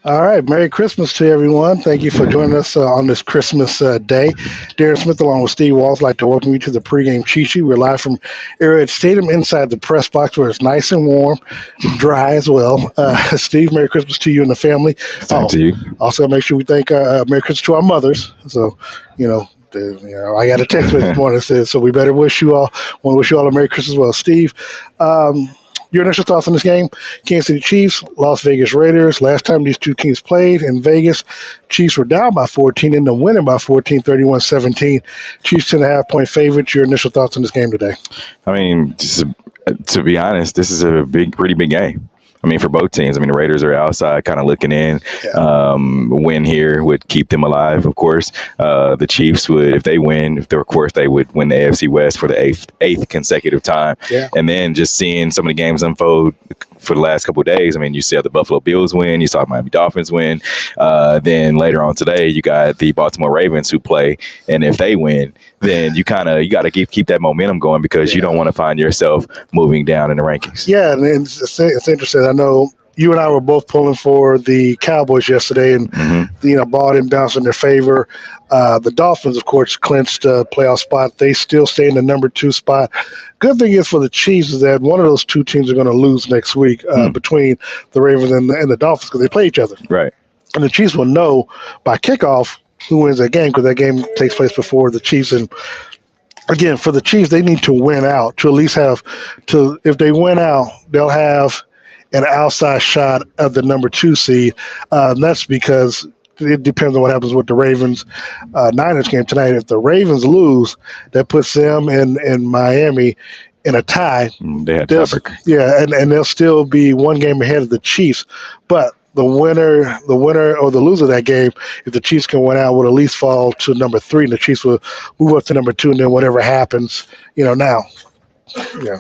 All right. Merry Christmas to everyone. Thank you for joining us on this Christmas day. Darren Smith, along with Steve Walls, like to welcome you to the pregame cheat sheet. We're live from Arrowhead Stadium inside the press box where it's nice and warm, dry as well. Steve, Merry Christmas to you and the family. Same to you. Also, make sure we thank Merry Christmas to our mothers. So, I got a text this morning that says, so we better wish you all, want to wish you all a Merry Christmas as well. Steve, your initial thoughts on this game? Kansas City Chiefs, Las Vegas Raiders. Last time these two teams played in Vegas, Chiefs were down by 14, ended up winning by 14, 31-17. Chiefs 10.5-point favorites. Your initial thoughts on this game today? I mean, to be honest, this is a pretty big game. I mean, for both teams. I mean, the Raiders are outside kind of looking in. Yeah. Win here would keep them alive, of course. The Chiefs would, if they win, of course, they would win the AFC West for the eighth consecutive time. Yeah. And then just seeing some of the games unfold for the last couple of days. I mean, you saw the Buffalo Bills win. You saw Miami Dolphins win. Then later on today, you got the Baltimore Ravens who play. And if they win, then you got to keep that momentum going because you don't want to find yourself moving down in the rankings. Yeah, and it's interesting. I know you and I were both pulling for the Cowboys yesterday, and ball didn't bounce in their favor. The Dolphins, of course, clinched a playoff spot. They still stay in the number 2 spot. Good thing is for the Chiefs is that one of those two teams are going to lose next week between the Ravens and the Dolphins because they play each other. Right. And the Chiefs will know by kickoff who wins that game because that game takes place before the Chiefs. And again, for the Chiefs, they need to win out to at least if they win out, they'll have an outside shot of the number 2 seed. That's because it depends on what happens with the Ravens Niners game tonight. If the Ravens lose, that puts them in Miami in a tie. They had tiebreaker. Yeah, and they'll still be one game ahead of the Chiefs. But the winner or the loser of that game, if the Chiefs can win out, will at least fall to number 3, and the Chiefs will move up to number 2, and then whatever happens, now. Yeah.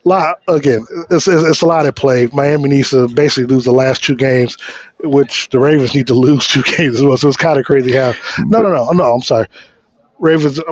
It's a lot at play. Miami needs to basically lose the last 2 games, which the Ravens need to lose 2 games as well. So it's kind of crazy how. No, I'm sorry. Dolphins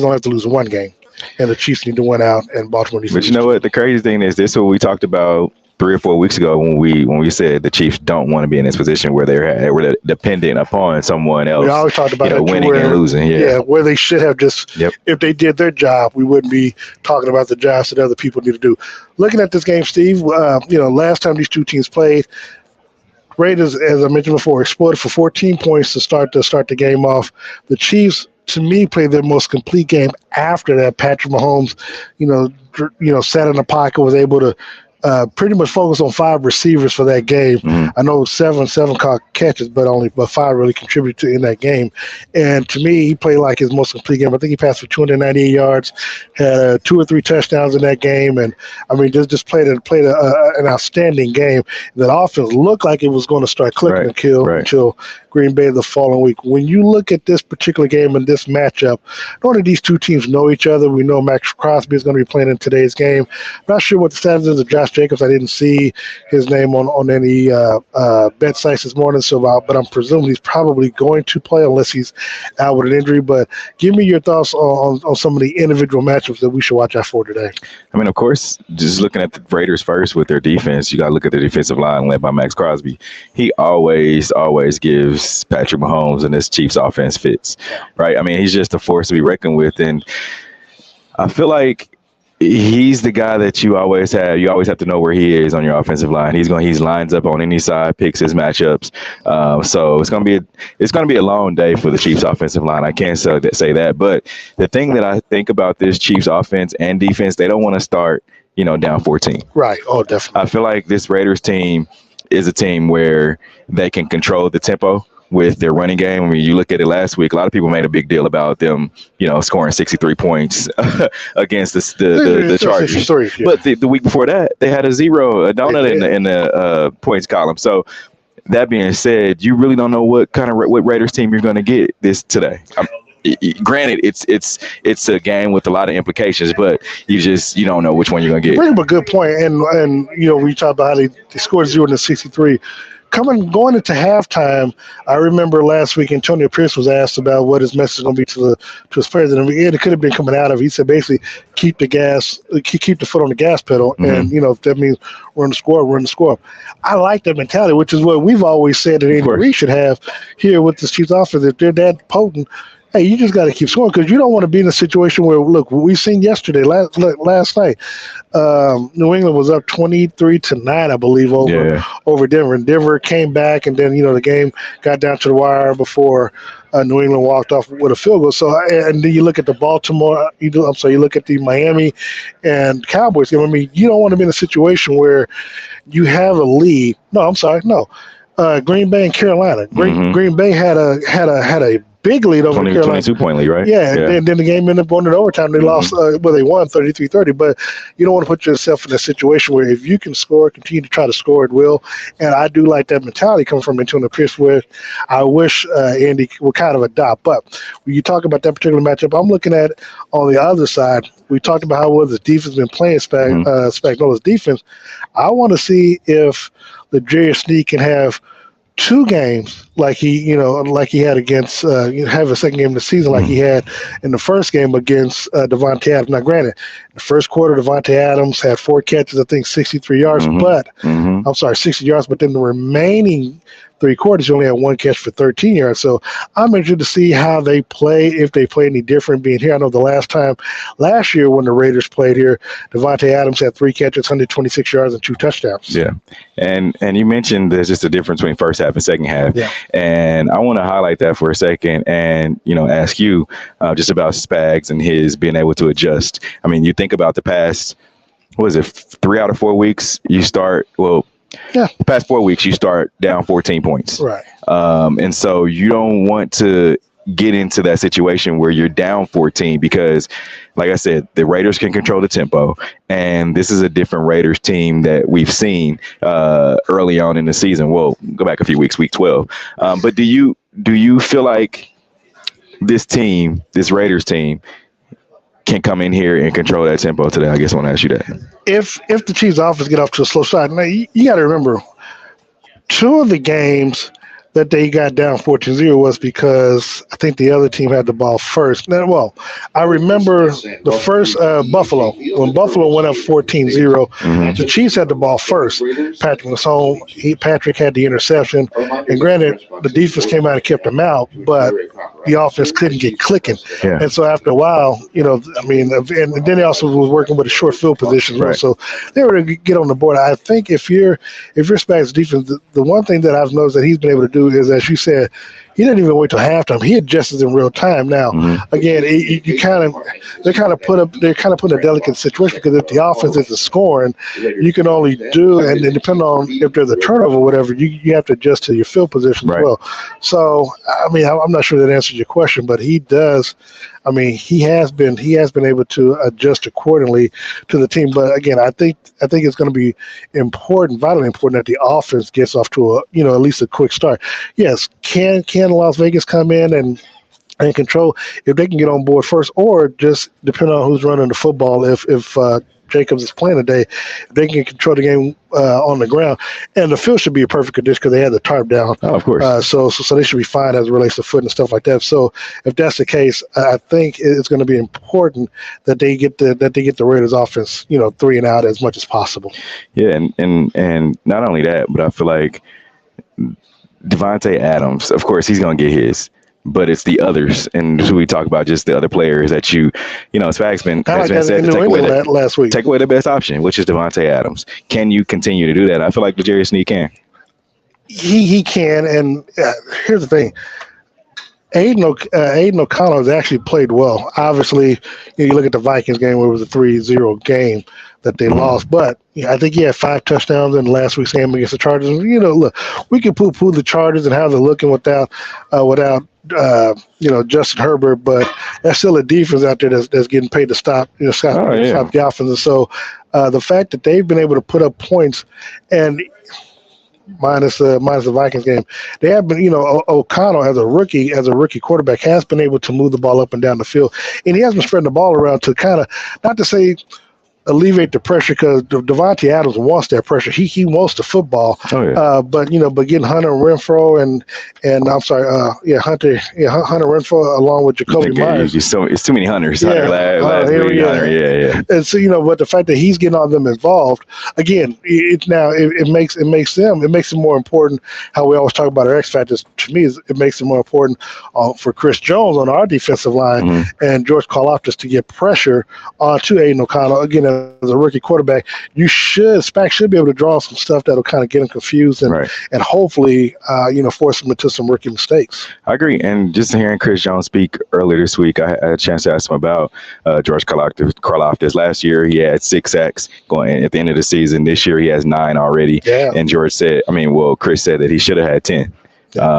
don't have to lose 1 game, and the Chiefs need to win out, and Baltimore needs to lose. But you know what? The crazy thing is, this is what we talked about 3 or 4 weeks ago when we said the Chiefs don't want to be in this position where they're dependent upon someone else. We always talked about that winning and losing. Yeah, where they should have just if they did their job, we wouldn't be talking about the jobs that other people need to do. Looking at this game, Steve, last time these two teams played, Raiders, as I mentioned before, exploded for 14 points to start the game off. The Chiefs, to me, played their most complete game after that. Patrick Mahomes, sat in the pocket, was able to pretty much focus on 5 receivers for that game. I know seven caught catches, but 5 really contributed in that game. And to me, he played like his most complete game. I think he passed for 298 yards, had 2 or 3 touchdowns in that game, and I mean just played an outstanding game. That offense looked like it was going to start clicking until Green Bay the following week. When you look at this particular game and this matchup, not only these two teams know each other. We know Max Crosby is going to be playing in today's game. Not sure what the status is of Josh Jacobs. I didn't see his name on any bet sites this morning, but I'm presuming he's probably going to play unless he's out with an injury. But give me your thoughts on some of the individual matchups that we should watch out for today. I mean, of course, just looking at the Raiders first with their defense, you got to look at the defensive line led by Max Crosby. He always gives Patrick Mahomes and this Chiefs offense fits, right? I mean, he's just a force to be reckoned with, and I feel like he's the guy that you always have. You always have to know where he is on your offensive line. He lines up on any side, picks his matchups. So it's gonna be a long day for the Chiefs offensive line. I can't say that. But the thing that I think about this Chiefs offense and defense, they don't want to start, down 14. Right. Oh, definitely. I feel like this Raiders team is a team where they can control the tempo with their running game. I mean, you look at it last week, a lot of people made a big deal about them, scoring 63 points against the Chargers. But the week before that, they had a donut in the points column. So that being said, you really don't know what Raiders team you're going to get today. Granted, it's a game with a lot of implications, but you don't know which one you're going to get. You bring up a good point. And we talked about how they scored 0 and 63. going into halftime, I remember last week Antonio Pierce was asked about what his message is going to be to his players, and it could have been coming out of. He said basically keep the foot on the gas pedal, and if that means run the score. I like that mentality, which is what we've always said that Andy Reid should have here with this Chiefs offense. If they're that potent, hey, you just got to keep scoring because you don't want to be in a situation where, look, we've seen yesterday, last night, New England was up 23-9, I believe, over Denver. And Denver came back, and then, the game got down to the wire before New England walked off with a field goal. So, and then you look at the you look at the Miami and Cowboys game. I mean, you don't want to be in a situation where you have a lead. Green Bay and Carolina. Green Bay had a big lead over Carolina. 22-point lead, right? Yeah. And then the game ended up going into overtime. They lost, they won 33-30. But you don't want to put yourself in a situation where if you can score, continue to try to score at will. And I do like that mentality coming from Antonio Pierce, where I wish Andy would kind of adopt. But when you talk about that particular matchup, I'm looking at on the other side. We talked about how well the defense has been playing Spagnuolo's defense. I want to see if the G.E.H.A can have two games like he had against have a second game of the season like he had in the first game against Davante Adams. Now, granted, the first quarter, Davante Adams had 4 catches, I think 63 yards, but 60 yards. But then the remaining 3 quarters, you only had 1 catch for 13 yards. So I'm interested to see how they play, if they play any different being here. I know last year when the Raiders played here, Davante Adams had 3 catches, 126 yards, and 2 touchdowns. Yeah. And you mentioned there's just a difference between first half and second half. Yeah. And I want to highlight that for a second and, ask you just about Spags and his being able to adjust. I mean, you think about the past, 3 out of 4 weeks, the past 4 weeks, you start down 14 points. Right. And so you don't want to get into that situation where you're down 14 because, like I said, the Raiders can control the tempo. And this is a different Raiders team that we've seen early on in the season. Well, go back a few weeks, week 12. But do you feel like this Raiders team, can come in here and control that tempo today? I guess I want to ask you that. If the Chiefs' offense get off to a slow start, now you got to remember, 2 of the games that they got down 14-0 was because I think the other team had the ball first. Now, I remember the first Buffalo, when Buffalo went up 14-0, the Chiefs had the ball first. Patrick was home. Patrick had the interception. And granted, the defense came out and kept them out, but the offense couldn't get clicking. Yeah. And so after a while, and then they also was working with a short field position. Right. So they were to get on the board. I think if you're Spags' defense, the one thing that I've noticed that he's been able to do is, as you said, he didn't even wait till halftime. He adjusts in real time. Now, again, they're kind of put in a delicate situation because if the offense isn't scoring, you can only do, and then depending on if there's a turnover or whatever, you have to adjust to your field position as well. So, I'm not sure that answers your question, but he does. He has been able to adjust accordingly to the team. But again, I think it's going to be vitally important that the offense gets off to at least a quick start. Yes, can Las Vegas come in and control if they can get on board first, or just depending on who's running the football, if Jacobs is playing today, they can control the game on the ground, and the field should be a perfect condition because they had the tarp down. Oh, of course. So they should be fine as it relates to foot and stuff like that. So if that's the case, I think it's going to be important that they get the Raiders offense, 3 and out as much as possible. Yeah, and not only that, but I feel like Davante Adams, of course, he's going to get his. But it's the others, and we talk about just the other players that Spags has been said to take away the best option, which is Davante Adams. Can you continue to do that? I feel like the G.E.H.A can. He can, and here's the thing. Aiden O'Connell has actually played well. Obviously, you look at the Vikings game where it was a 3-0 game that they lost, but I think he had 5 touchdowns in last week's game against the Chargers. Look, we can poo-poo the Chargers and how they're looking without Justin Herbert, but that's still a defense out there that's getting paid to stop the offense. And so the fact that they've been able to put up points and minus the Vikings game, they have been, O'Connell as a rookie quarterback has been able to move the ball up and down the field, and he has been spreading the ball around to kind of, not to say alleviate the pressure because Devontae Adams wants that pressure. He wants the football. Oh, yeah. But getting Hunter Renfro and I'm sorry, Hunter Renfro along with Jacoby Myers. It's too many Hunters. Yeah. Hunter last week. Hunter, yeah. And so but the fact that he's getting all them involved again, it makes it more important. How we always talk about our X factors. To me, it makes it more important for Chris Jones on our defensive line and George Karlaftis to get pressure onto Aiden O'Connell. Again, as a rookie quarterback, Spack should be able to draw some stuff that'll kind of get him confused and hopefully, force him into some rookie mistakes. I agree. And just hearing Chris Jones speak earlier this week, I had a chance to ask him about George Karlaftis. Last year, he had 6 sacks going at the end of the season. This year, he has 9 already. Yeah. And Chris said that he should have had 10.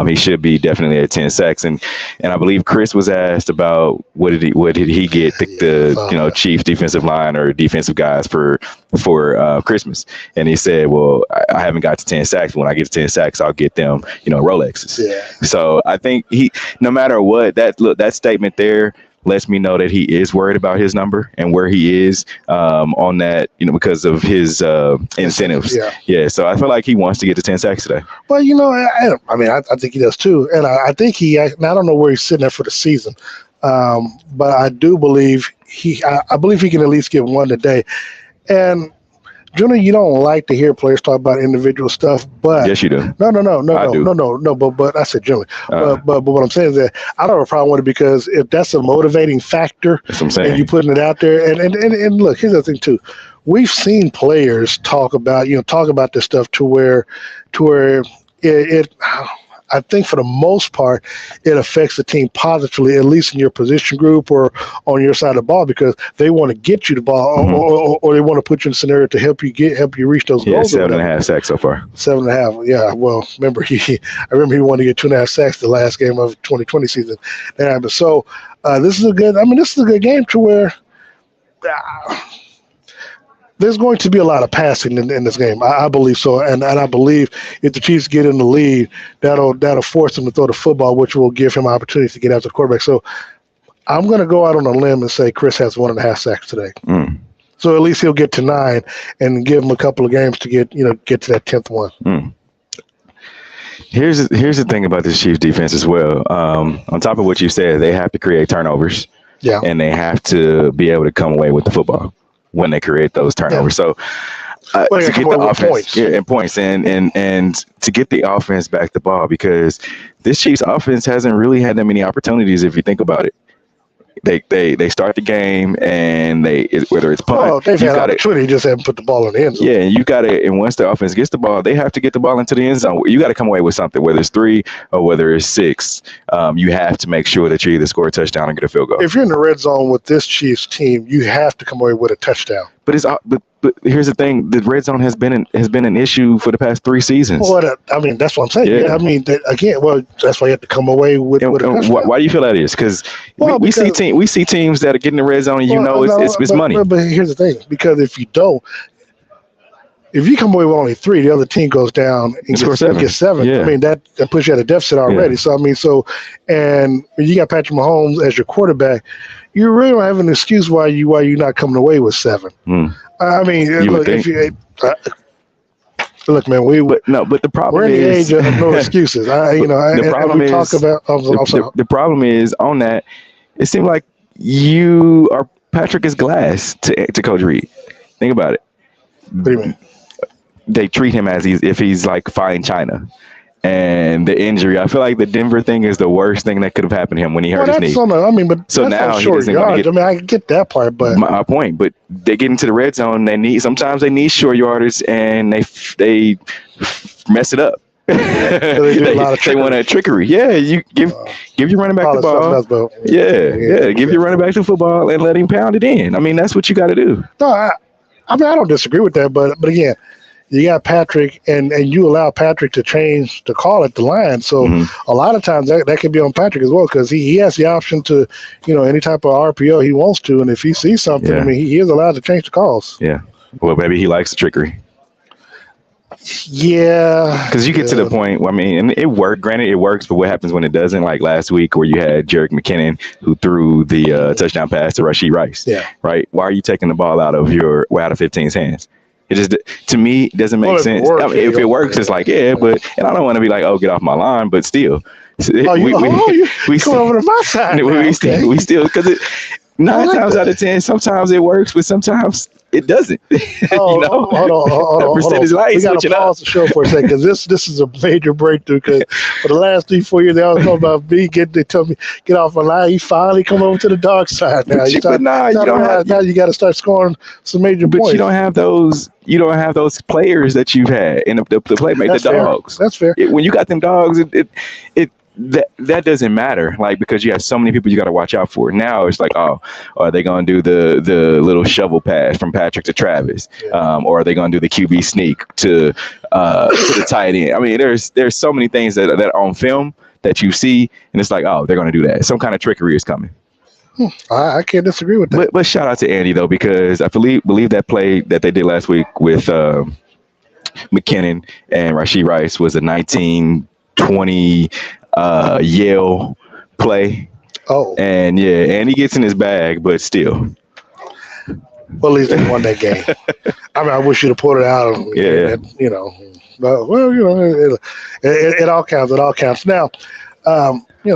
He should be definitely at 10 sacks, and I believe Chris was asked about what did he get the chief defensive line or defensive guys for Christmas, and he said, well, I haven't got to 10 sacks. When I get to 10 sacks, I'll get them Rolexes. Yeah. So I think no matter what, that statement there lets me know that he is worried about his number and where he is on that, because of his incentives. Yeah. So I feel like he wants to get to 10 sacks today. Well, I think he does too. And I think I don't know where he's sitting at for the season. But I do believe I believe he can at least get one today. And Junior, you don't like to hear players talk about individual stuff, but yes, you do. No. But I said Junior. But what I'm saying is that I don't have a problem with it because if that's a motivating factor, that's what I'm saying, and you putting it out there, and look, here's the thing too. We've seen players talk about this stuff to where it I think for the most part, it affects the team positively, at least in your position group or on your side of the ball, because they want to get you the ball or they want to put you in a scenario to help you reach those goals. 7.5 sacks so far. 7.5. Yeah. Well, I remember he wanted to get 2.5 sacks the last game of 2020 season. So this is a good game to where there's going to be a lot of passing in this game. I believe so, and I believe if the Chiefs get in the lead, that'll force them to throw the football, which will give him opportunities to get after the quarterback. So I'm going to go out on a limb and say Chris has 1.5 sacks today. So at least he'll get to 9 and give him a couple of games to get to that 10th one. Here's the thing about this Chiefs defense as well. On top of what you said, they have to create turnovers. Yeah, and they have to be able to come away with the football when they create those turnovers. So to get the offense points and to get the offense back the ball, because this Chiefs offense hasn't really had that many opportunities if you think about it. They start the game and whether it's punt, they've had opportunity, just haven't put the ball in the end zone. Yeah, and once the offense gets the ball, they have to get the ball into the end zone. You got to come away with something, whether it's 3 or whether it's 6. You have to make sure that you either score a touchdown or get a field goal. If you're in the red zone with this Chiefs team, you have to come away with a touchdown. But here's the thing: the red zone has been an issue for the past 3 seasons. Well, that's what I'm saying. Yeah. That's why you have to come away with a touchdown. Why do you feel that is? Because we see teams that are getting the red zone, and it's money. But here's the thing: because if you come away with only 3, the other team goes down and gets 7. Yeah. That puts you at a deficit already. Yeah. So and when you got Patrick Mahomes as your quarterback, you really don't have an excuse why you're not coming away with 7. Look, man, but the problem we're in the is, age of no excuses. The problem is on that. It seemed like Patrick is glass to Coach Reed. Think about it. What do you mean? They treat him as if he's like fine china. And the injury, I feel like the Denver thing is the worst thing that could have happened to him when he hurt his knee. So now he doesn't want to get. I get that part, but my point. But they get into the red zone. Sometimes they need short yardage, and they mess it up. They want that trickery. Yeah, you give your running back the ball. Give your running back the football and let him pound it in. That's what you got to do. No, I don't disagree with that, but again, you got Patrick, and you allow Patrick to change the call at the line. So a lot of times that can be on Patrick as well, because he has the option to, any type of RPO he wants to. And if he sees something, he is allowed to change the calls. Yeah. Well, maybe he likes the trickery. Yeah. Because you get to the point, I mean, and it worked. Granted, it works, but what happens when it doesn't? Like last week where you had Jerick McKinnon who threw the touchdown pass to Rashee Rice. Yeah. Right? Why are you taking the ball out of 15's hands? It just, to me, doesn't make sense. If it works, it's like, but, and I don't want to be like, oh, get off my line, but still. You come over to my side. We still, because 9 times out of 10, sometimes it works, but sometimes it doesn't. Hold on. We got to pause the show for a second, because this is a major breakthrough. Because for the last 3-4 years, they always talk about me. They tell me get off my line. He finally come over to the dark side now. Now you got to start scoring some major points. But you don't have those. You don't have those players that you've had, and the playmate, the dogs. That's fair. When you got them dogs, that doesn't matter, like, because you have so many people you got to watch out for. Now it's like, oh, are they going to do the little shovel pass from Patrick to Travis, or are they going to do the QB sneak to the tight end? I mean, there's so many things that are on film that you see, and it's like, oh, they're going to do that. Some kind of trickery is coming. I can't disagree with that. But shout out to Andy though, because I believe that play that they did last week with McKinnon and Rashee Rice was a 19-20 Yale play. Oh, and he gets in his bag, but still. Well, at least they won that game. I mean, I wish you'd have pulled it out. It all counts. It all counts. Now,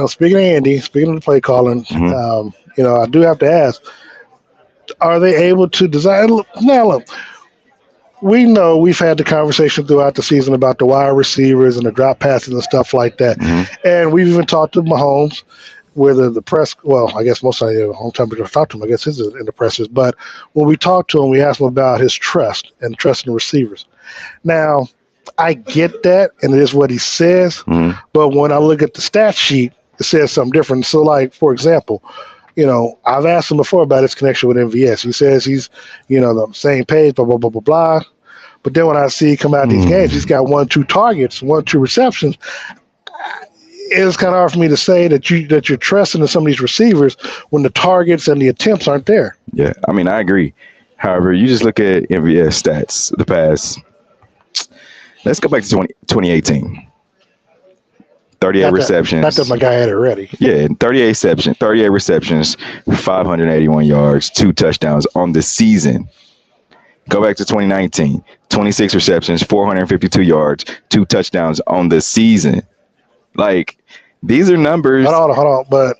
speaking of Andy, speaking of the play calling, I do have to ask: are they able to design? Now, look. We know we've had the conversation throughout the season about the wide receivers and the drop passes and stuff like that. And we've even talked to Mahomes, whether the press, well, I guess most of the home time we talked to him, I guess he's in the presses. But when we talked to him, we asked him about his trust and trusting the receivers. Now, I get that, and it is what he says. But when I look at the stat sheet, it says something different. So, like, for example, I've asked him before about his connection with MVS. He says he's, the same page, blah, blah, blah, blah, blah. But then when I see him come out these games, he's got 1-2 targets, 1-2 receptions. It's kind of hard for me to say that you're trusting in some of these receivers when the targets and the attempts aren't there. Yeah, I mean, I agree. However, you just look at MVS stats the past. Let's go back to 2018. 38 receptions. Not that my guy had it ready. Yeah, 38 receptions, 581 yards, 2 touchdowns on the season. Go back to 2019, 26 receptions, 452 yards, 2 touchdowns on the season. Like, these are numbers. Hold on. But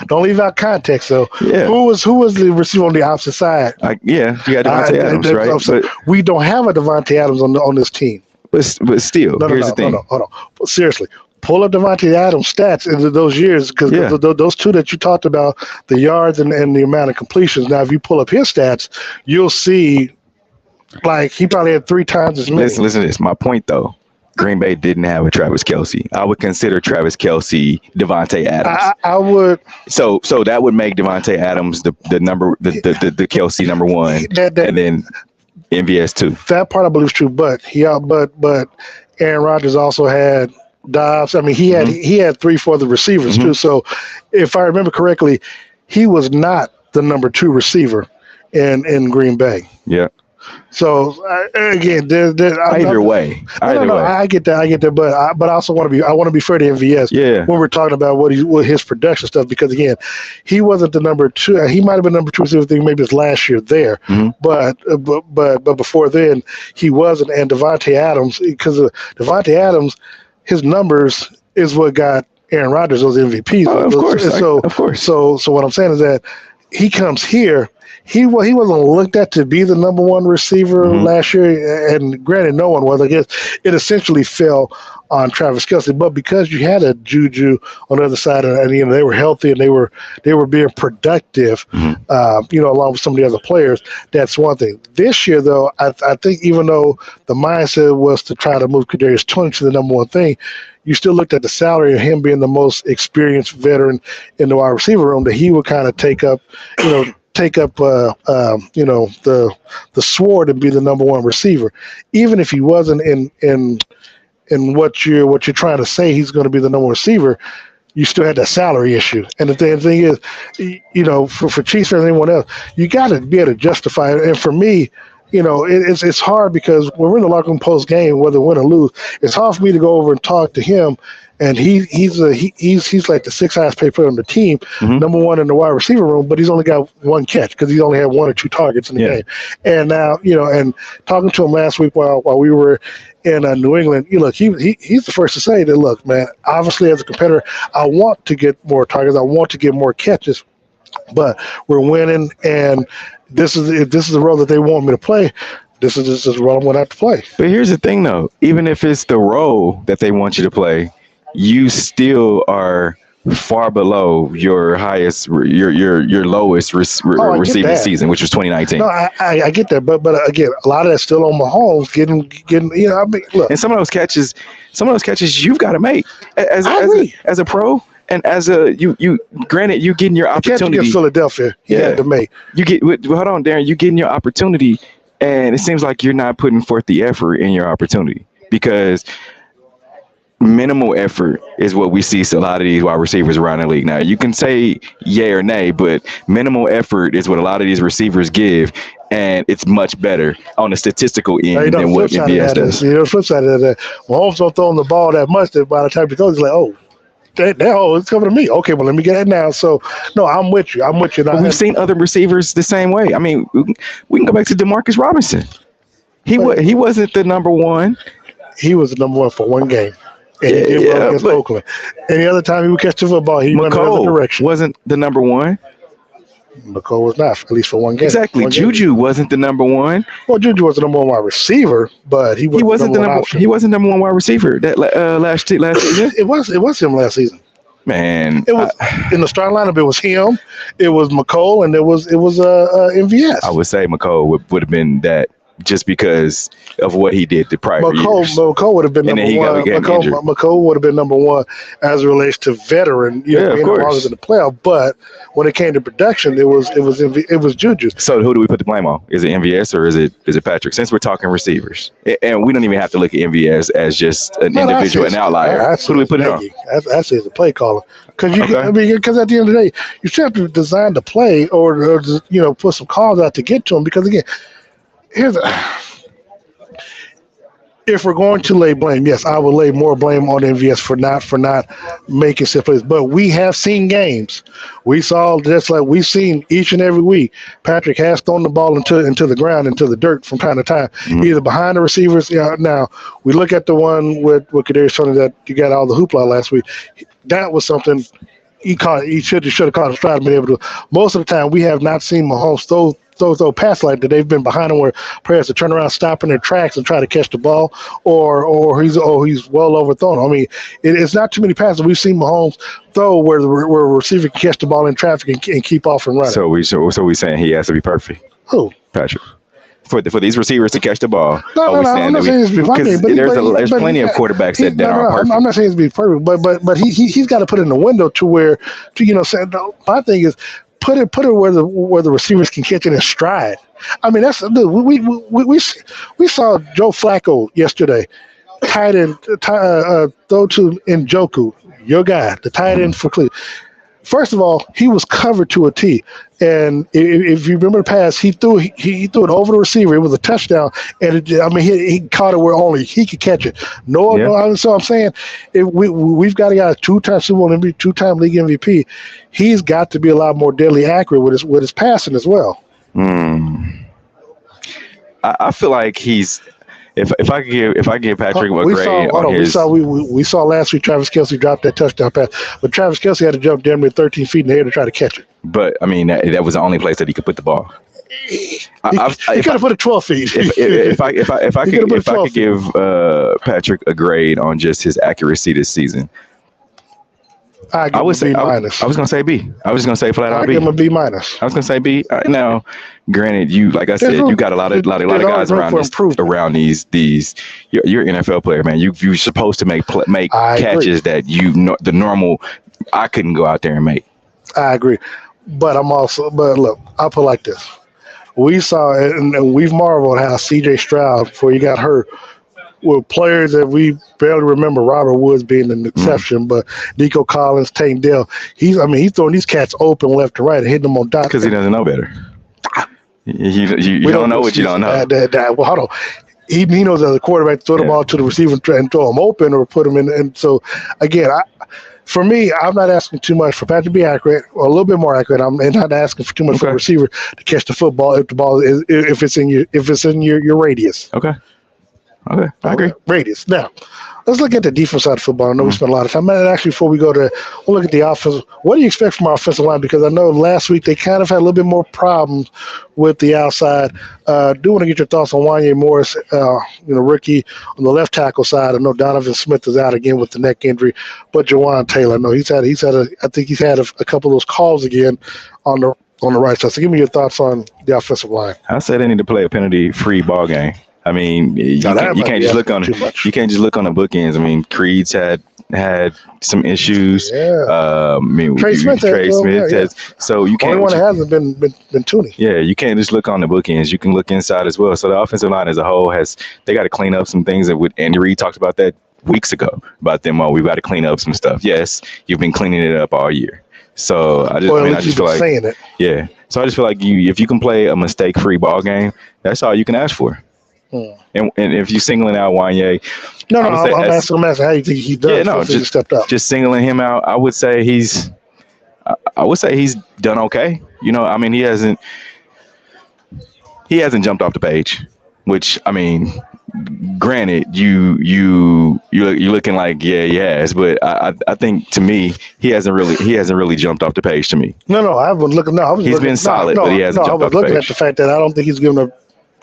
don't leave out context, though. Yeah. Who was the receiver on the opposite side? You got Devontae Adams, right? But we don't have a Devontae Adams on this team. But still, here's the thing. Hold on. Seriously. Pull up Devontae Adams' stats into those years, because those two that you talked about, the yards and the amount of completions. Now, if you pull up his stats, you'll see, like, he probably had 3 times as many. Listen to this. My point, though, Green Bay didn't have a Travis Kelce. I would consider Travis Kelce Devontae Adams. I would. So that would make Devontae Adams the Kelce number 1, and then MVS 2. That part I believe is true, but Aaron Rodgers also had Dobbs. I mean, he had 3 for the receivers too. So, if I remember correctly, he was not the number 2 receiver in Green Bay. Yeah. So again, either way, I get that, but I also want to be fair to MVS. Yeah. When we're talking about what his production stuff, because again, he wasn't the number 2. He might have been number 2 receiver thing maybe his last year there, but before then he wasn't. And Devontae Adams, because Devontae Adams, his numbers is what got Aaron Rodgers those MVPs. Oh, of course. So what I'm saying is that he comes here. He wasn't looked at to be the number 1 receiver last year, and granted, no one was. I guess it essentially fell on Travis Kelce, but because you had a Juju on the other side, and they were healthy and they were being productive, along with some of the other players. That's one thing. This year, though, I think even though the mindset was to try to move Kadarius Toney to the number 1 thing, you still looked at the salary of him being the most experienced veteran in the wide receiver room, that he would kind of take up the sword and be the number 1 receiver, even if he wasn't in what you're trying to say he's going to be the number 1 receiver. You still had that salary issue. And the thing is, for Chiefs or anyone else, you got to be able to justify it. And for me, it's hard because when we're in the locker room post game, whether win or lose, it's hard for me to go over and talk to him. And he's like the sixth highest paid player on the team, number one in the wide receiver room, but he's only got one catch because he only had one or two targets in the game. And now, and talking to him last week while we were in New England, he's the first to say that, look, man, obviously as a competitor, I want to get more targets, I want to get more catches, but we're winning, and this is the role that they want me to play. This is the role I'm going to have to play. But here's the thing, though. Even if it's the role that they want you to play, you still are far below your highest, your lowest receiving season, which was 2019. No, I get that, but again, a lot of that's still on Mahomes getting. Look, and some of those catches you've got to make as a pro. And as granted, you getting your opportunity. Against Philadelphia, he had to make. Hold on, Darren. You getting your opportunity, and it seems like you're not putting forth the effort in your opportunity because minimal effort is what we see a lot of these wide receivers around the league. Now, you can say yay or nay, but minimal effort is what a lot of these receivers give, and it's much better on the statistical end than what MVS does. The flip side of that, Mahomes don't throw him the ball that much that by the time he throws, he's like, oh, it's coming to me. Okay, well, let me get it now. So, no, I'm with you. But we've seen other receivers the same way. I mean, we can go back to Demarcus Robinson. He wasn't the number one. He was the number one for one game. And he did well against Oakland. Any other time he would catch the football, he went in another direction. Wasn't the number one. McCole was not, at least for one game. Exactly. Juju wasn't the number one. Well, Juju was the number one wide receiver, but he wasn't the number one. He wasn't number one wide receiver that last season. It was him last season. Man, it was in the starting lineup. It was him. It was McCole, and it was MVS. I would say McCole would have been that. Just because of what he did the prior years. McCole would have been number one. McCole would have been number one as it relates to veteran, being longer than the playoff. But when it came to production, it was Juju. So who do we put the blame on? Is it MVS or is it Patrick? Since we're talking receivers, and we don't even have to look at MVS as just an individual, an outlier. Who do we put it on? I say it's a play caller. Because because at the end of the day, you still have to design the play or put some calls out to get to him. Because again. If we're going to lay blame, yes, I will lay more blame on MVS for not making set plays. But we have seen games. We saw just like we've seen each and every week. Patrick has thrown the ball into the ground, into the dirt from time to time, either behind the receivers. Now we look at the one with Kadarius Toney that you got all the hoopla last week. That was something he should have caught a stride and been able to. Most of the time, we have not seen Mahomes throw pass like that. They've been behind him where players to turn around, stop in their tracks and try to catch the ball, or he's well overthrown. I mean, it's not too many passes we've seen Mahomes throw where a receiver can catch the ball in traffic and keep off and running. So we saying he has to be perfect. Who? Patrick. For these receivers to catch the ball. I'm not saying it's be perfect. There's plenty of quarterbacks that are perfect. I'm not saying it's be perfect, but he's got to put it in the window to where my thing is put it where the receivers can catch it in stride. I mean we saw Joe Flacco yesterday, tight end throw to Njoku, your guy, the tight end for Cleveland. First of all, he was covered to a T, and if you remember the pass, he threw it over the receiver. It was a touchdown, and he caught it where only he could catch it. No, so I'm saying we've got a guy, two-time Super Bowl MVP, two-time league MVP. He's got to be a lot more deadly accurate with his passing as well. I feel like he's. If I give Patrick a grade on his, we saw last week Travis Kelce dropped that touchdown pass, but Travis Kelce had to jump damn near 13 feet in the air to try to catch it. But I mean that was the only place that he could put the ball. He could have put it 12 feet. If I could give Patrick a grade on just his accuracy this season, I would say B minus. I was gonna say B. I was just gonna say flat out B. I give him a B minus. I was gonna say B. Now, granted, like I said, you got a lot of guys around these. You're an NFL player, man. You're supposed to make catches that the normal. I couldn't go out there and make. I agree, but look, I'll put it like this: we saw and we've marveled how C.J. Stroud, before he got hurt, with players that we barely remember, Robert Woods being an exception, but Nico Collins, Tank Dell, he's throwing these cats open left and right and hitting them on dots. Because he doesn't know better. You don't know what you don't know. Well, hold on. He knows as a quarterback to throw the ball to the receiver and throw him open or put him in. And so, again, for me, I'm not asking too much for Pat to be accurate or a little bit more accurate. I'm not asking for too much for the receiver to catch the football if the ball is if it's in your radius. Okay, I agree. Radius. Now, let's look at the defense side of football. I know we spent a lot of time. And actually, before we go to we'll look at the offense, what do you expect from our offensive line? Because I know last week they kind of had a little bit more problems with the outside. Do want to get your thoughts on Wanye Morris, rookie on the left tackle side. I know Donovan Smith is out again with the neck injury, but Jawan Taylor, I think he's had a couple of those calls again on the right side. So give me your thoughts on the offensive line. I said they need to play a penalty-free ball game. I mean, you can't just look on the bookends. I mean, Creed's had some issues. Yeah. Trey Smith has. So you can't. Only one that hasn't been Tooney. Yeah, you can't just look on the bookends. You can look inside as well. So the offensive line as a whole they got to clean up some things. That Andy Reid talked about that weeks ago about them. We've got to clean up some stuff. Yes, you've been cleaning it up all year. So I just feel like saying it. Yeah. So I just feel like if you can play a mistake-free ball game, that's all you can ask for. And if you're singling out Wanye, I'm asking how you think he does. Yeah, just stepped up. Just singling him out, I would say he's done okay. I mean, he hasn't jumped off the page, which I mean, granted, you're looking like he has, but I think to me he hasn't really jumped off the page to me. No, I haven't looking. No, he's been solid, but he hasn't jumped off the page. I was looking at the fact that I don't think he's given up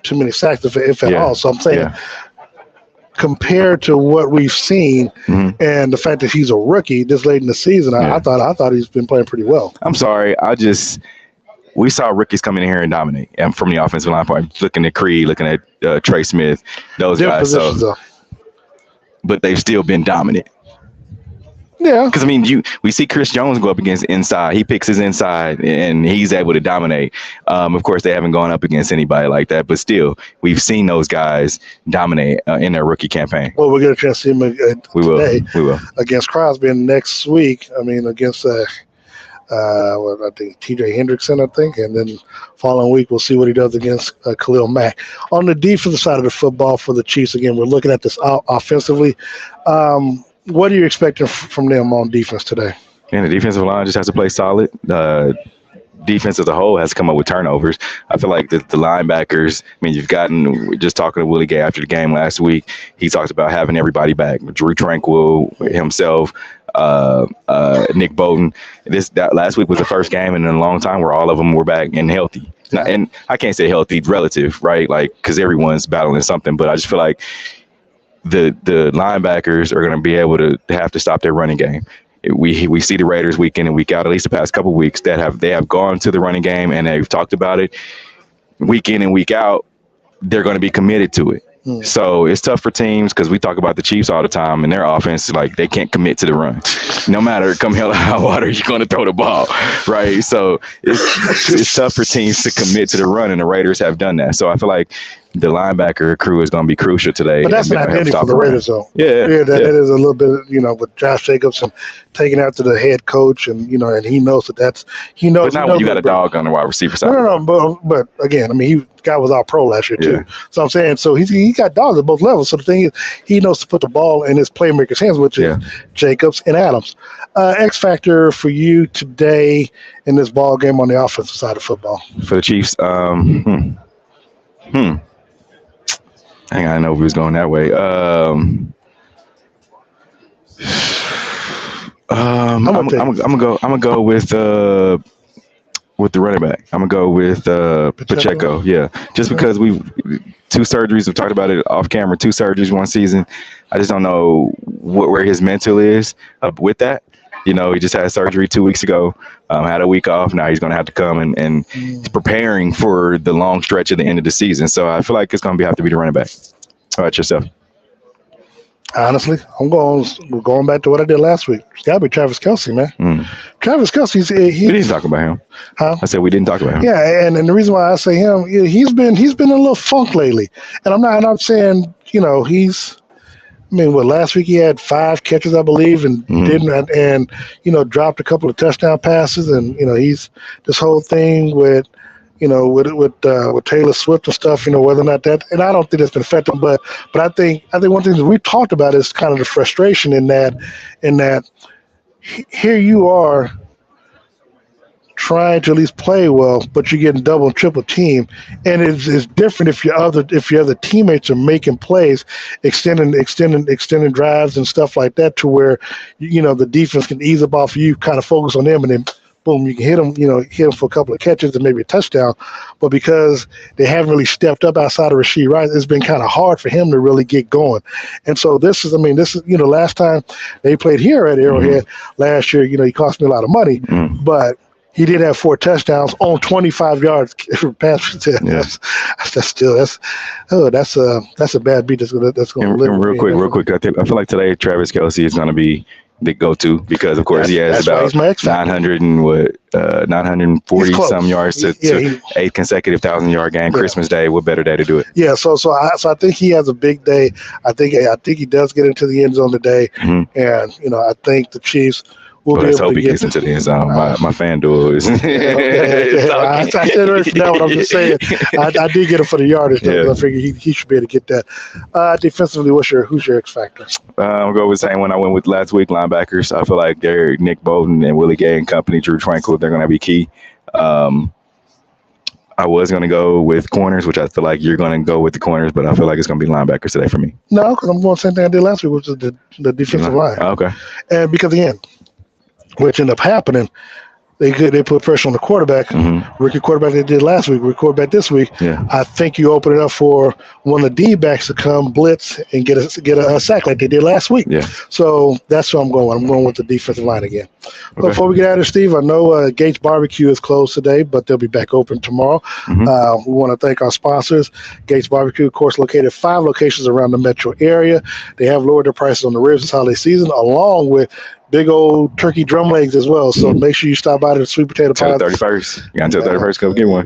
too many sacks, if at all. So I'm saying, compared to what we've seen and the fact that he's a rookie this late in the season, I thought he's been playing pretty well. I'm sorry, we saw rookies come in here and dominate, and from the offensive line part, looking at Creed, looking at Trey Smith, those guys. But they've still been dominant. Yeah, because I mean, we see Chris Jones go up against inside. He picks his inside, and he's able to dominate. Of course, they haven't gone up against anybody like that, but still, we've seen those guys dominate in their rookie campaign. Well, we'll get a chance to see him today. We will against Crosby next week. I mean, against I think T.J. Hendrickson, and then following week we'll see what he does against Khalil Mack. On the defensive side of the football for the Chiefs, again, we're looking at this offensively. What are you expecting from them on defense today? And the defensive line just has to play solid. Defense as a whole has come up with turnovers. I feel like the linebackers, I mean, we're just talking to Willie Gay after the game last week. He talked about having everybody back. Drew Tranquil, himself, Nick Bowden. That last week was the first game in a long time where all of them were back and healthy. And I can't say healthy, relative, right? Like, because everyone's battling something, but I just feel like the linebackers are going to be able to have to stop their running game. We see the Raiders week in and week out, at least the past couple of weeks, that they have gone to the running game and they've talked about it week in and week out. They're going to be committed to it. So it's tough for teams because we talk about the Chiefs all the time and their offense, like, they can't commit to the run. No matter come hell or high water, you're going to throw the ball, right? So it's tough for teams to commit to the run, and the Raiders have done that. So I feel like the linebacker crew is going to be crucial today. But that's an identity for the Raiders, though. That is a little bit, with Josh Jacobs and taking after the head coach, and and he knows that he knows. But not when you got a dog on the wide receiver side. No, but again, I mean, the guy was all pro last year too. So I'm saying, so he got dogs at both levels. So the thing is, he knows to put the ball in his playmakers' hands, which is Jacobs and Adams. X factor for you today in this ball game on the offensive side of football for the Chiefs. Hang on, I know we was going that way. I'm gonna go with the running back. I'm gonna go with Pacheco. Yeah, just because we 2 surgeries. We've talked about it off camera. 2 surgeries, 1 season. I just don't know where his mental is with that. He just had surgery 2 weeks ago. Had a week off. Now he's going to have to come and he's preparing for the long stretch at the end of the season. So I feel like it's going to have to be the running back. How about yourself? Honestly, we're going back to what I did last week. It's got to be Travis Kelce, man. Travis Kelce, we didn't talk about him. Huh? I said we didn't talk about him. Yeah, and the reason why I say him, he's been in a little funk lately. And I'm not saying, last week he had 5 catches, I believe, and dropped a couple of touchdown passes. And, he's this whole thing with with Taylor Swift and stuff, whether or not that, and I don't think that's been affecting, but I think one thing that we talked about is kind of the frustration in that here you are trying to at least play well, but you're getting double and triple team, and it's different if your other teammates are making plays, extending drives and stuff like that, to where the defense can ease up off of you, kind of focus on them, and then boom, you can hit them for a couple of catches and maybe a touchdown. But because they haven't really stepped up outside of Rasheed Rice, it's been kind of hard for him to really get going. And so this is last time they played here at Arrowhead last year, he cost me a lot of money, but he did have 4 touchdowns on 25 yards pass. That's a bad beat that's gonna live. And real quick, I feel like today Travis Kelce is gonna be the go-to, because of course he has about 940 some yards to 8 consecutive 1,000-yard game. Christmas Day, what better day to do it? Yeah, so I think he has a big day. I think he does get into the end zone today, and I think the Chiefs. Let's hope he gets into the end zone. My FanDuel is. I said earlier from that one. I'm just saying, I did get him for the yardage. Yeah. I figured he should be able to get that. Defensively, who's your X factor? I'll go with the same one I went with last week. Linebackers. I feel like they're Nick Bolton and Willie Gay and company, Drew Tranquil. They're going to be key. I was going to go with corners, which I feel like you're going to go with the corners, but I feel like it's going to be linebackers today for me. No, because I'm going the same thing I did last week, which is the defensive line. Okay. And because again, which ended up happening, they put pressure on the quarterback. Rookie quarterback they did last week, rookie quarterback this week. Yeah. I think you open it up for one of the D-backs to come blitz and get a sack like they did last week. Yeah. So that's where I'm going. I'm going with the defensive line again. Okay. Before we get out of here, Steve, I know G.E.H.A Barbecue is closed today, but they'll be back open tomorrow. We want to thank our sponsors. G.E.H.A Barbecue, of course, located 5 locations around the metro area. They have lowered their prices on the ribs this holiday season, along with big old turkey drum legs as well. So make sure you stop by to the sweet potato pie. Until 31st. You got until 31st. Go get one.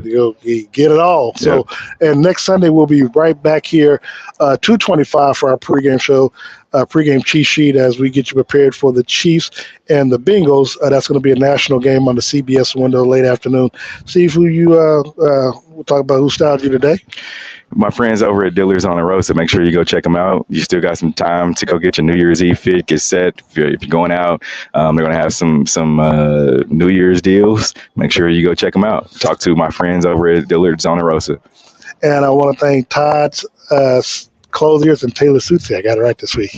Get it all. So, and next Sunday we'll be right back here, 2:25 for our pregame show, pregame cheat sheet, as we get you prepared for the Chiefs and the Bengals. That's going to be a national game on the CBS window late afternoon. Steve, we'll talk about who styled you today. My friends over at Dillard's on the Road, so make sure you go check them out. You still got some time to go get your New Year's Eve fit, get set. If you're going out, they're going to have some New Year's deals. Make sure you go check them out. Talk to my friends over at Dillard's on the Rosa. And I want to thank Todd's Clothiers and Taylor Suits. I got it right this week.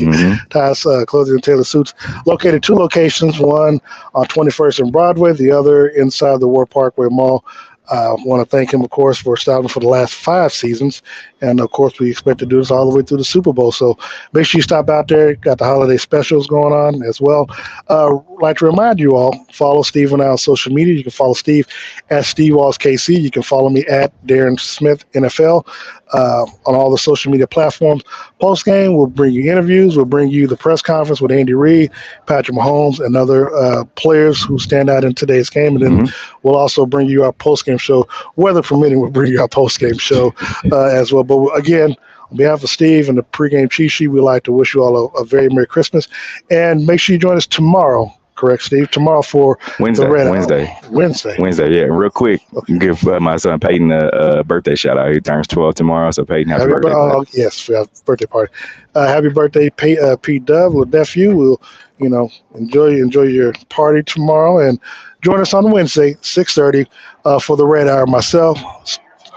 Todd's Clothiers and Taylor Suits, located 2 locations, one on 21st and Broadway, the other inside the War Parkway Mall. I want to thank him, of course, for styling for the last 5 seasons. And, of course, we expect to do this all the way through the Super Bowl. So make sure you stop out there. Got the holiday specials going on as well. I'd like to remind you all, follow Steve and I on social media. You can follow Steve at Steve Walls KC. You can follow me at Darren Smith NFL on all the social media platforms. Post-game, we'll bring you interviews. We'll bring you the press conference with Andy Reid, Patrick Mahomes, and other players who stand out in today's game. And then we'll also bring you our post-game show. Weather permitting, we'll bring you our post-game show as well. But again, on behalf of Steve and the pregame cheat sheet, we'd like to wish you all a very Merry Christmas. And make sure you join us tomorrow. Correct, Steve? Tomorrow for Wednesday. Yeah, real quick, give my son Peyton a birthday shout out. He turns 12 tomorrow, so Peyton, happy birthday. Yes, we have a birthday party. Happy birthday, Pete Dove, little nephew. We'll enjoy your party tomorrow, and join us on Wednesday, 6:30, for the Red Hour. Myself,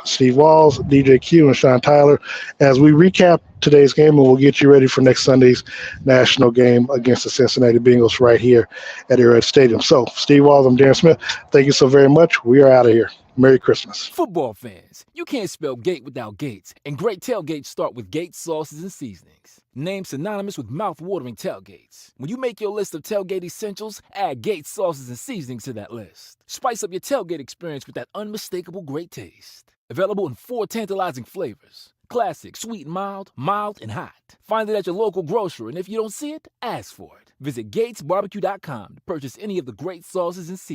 Steve Walls, DJ Q, and Sean Tyler, as we recap today's game, and we'll get you ready for next Sunday's national game against the Cincinnati Bengals right here at Arrowhead Stadium. So, Steve Walls, I'm Darren Smith. Thank you so very much. We are out of here. Merry Christmas. Football fans, you can't spell gate without Gates, and great tailgates start with Gates sauces and seasonings. Named synonymous with mouth-watering tailgates. When you make your list of tailgate essentials, add Gates sauces and seasonings to that list. Spice up your tailgate experience with that unmistakable great taste. Available in 4 tantalizing flavors. Classic, sweet and mild, mild and hot. Find it at your local grocer, and if you don't see it, ask for it. Visit GatesBarbecue.com to purchase any of the great sauces and seasonings.